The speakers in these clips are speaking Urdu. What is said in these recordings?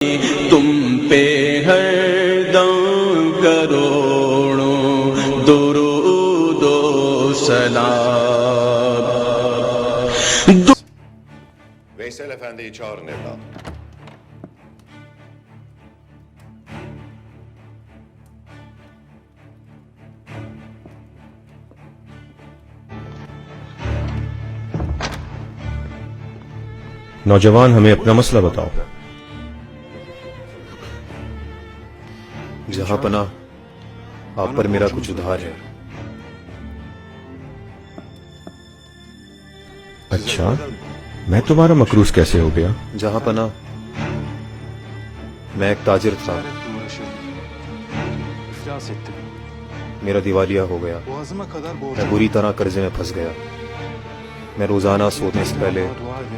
تم پہ ہر دم کروڑوں درود و سلام. Veysel Efendi'yi çağırın evladım. نوجوان ہمیں اپنا مسئلہ بتاؤ. جہاں پناہ آپ پر میرا کچھ ادھار ہے. اچھا، میں تمہارا مقروض کیسے ہو گیا؟ جہاں پناہ میں ایک تاجر تھا، میرا دیوالیہ ہو گیا، میں بری طرح قرضے میں پھنس گیا. میں روزانہ سونے سے پہلے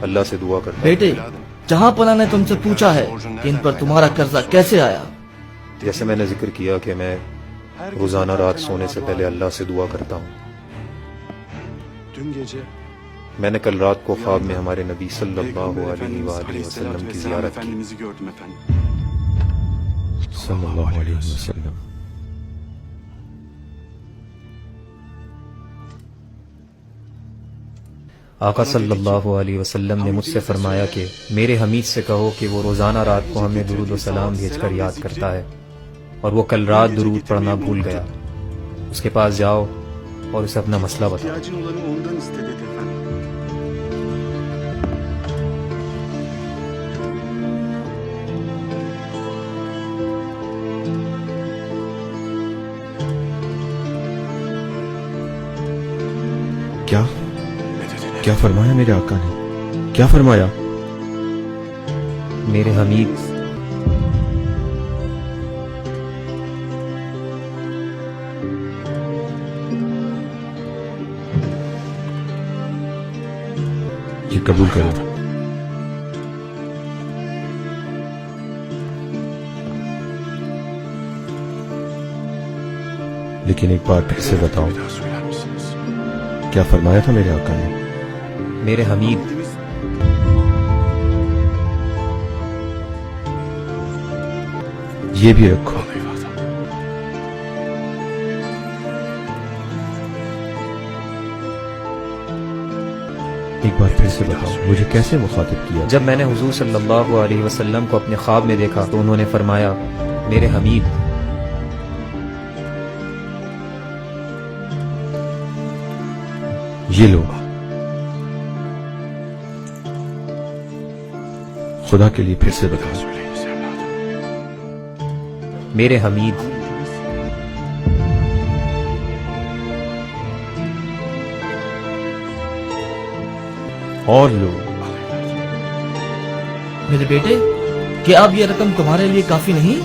اللہ سے دعا کرتا. بیٹے، جہاں پناہ نے تم سے پوچھا ہے کہ ان پر تمہارا قرضہ کیسے آیا. جیسے میں نے ذکر کیا کہ میں روزانہ رات سونے سے پہلے اللہ سے دعا کرتا ہوں. میں نے کل رات کو خواب میں ہمارے نبی صلی اللہ علیہ وآلہ وسلم کی زیارت کی. صلی اللہ علیہ وسلم. آقا صلی اللہ علیہ وسلم نے مجھ سے فرمایا کہ میرے حمید سے کہو کہ وہ روزانہ رات کو ہمیں درود و سلام بھیج کر یاد کرتا ہے، اور وہ کل رات درود پڑھنا بھول گیا. اس کے پاس جاؤ اور اسے اپنا مسئلہ بتاؤ. کیا فرمایا میرے آقا نے؟ کیا فرمایا؟ میرے حمید یہ قبول کرو. لیکن ایک بار پھر سے بتاؤ، کیا فرمایا تھا میرے آقا نے؟ میرے حمید یہ بھی رکھو. ایک بار پھر سے بتاؤ، مجھے کیسے مخاطب کیا؟ جب میں نے حضور صلی اللہ علیہ وسلم کو اپنے خواب میں دیکھا تو انہوں نے فرمایا، میرے حمید یہ لو، خدا کے لیے پھر سے بتاؤ. میرے حمید اور لو. میرے بیٹے، کیا اب یہ رقم تمہارے لیے کافی نہیں؟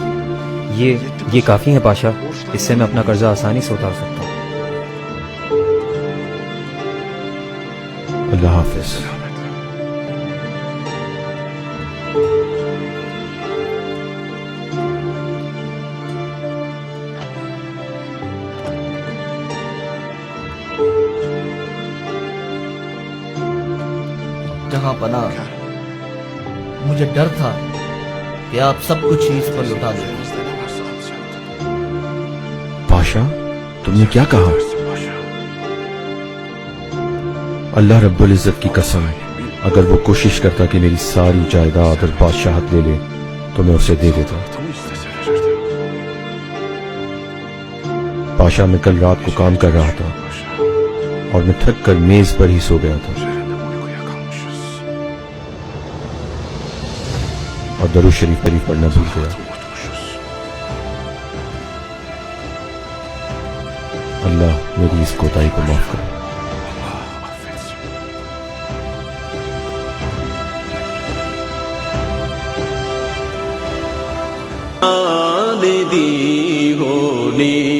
یہ کافی ہے پاشا، اس سے میں اپنا قرضہ آسانی سے اتار سکتا ہوں. اللہ حافظ. جہاں پناہ، مجھے ڈر تھا کہ آپ سب کچھ ہی اس پر لٹا دیں. پاشا، تم نے کیا کہا؟ اللہ رب العزت کی قسم، اگر وہ کوشش کرتا کہ میری ساری جائیداد اور بادشاہت لے لے تو میں اسے دے دیتا. پاشا، میں کل رات کو کام کر رہا تھا اور میں تھک کر میز پر ہی سو گیا تھا اور درود شریف پڑھنا بھول گیا. اللہ میری اس کوتاہی کو معاف کرے. دی ہونی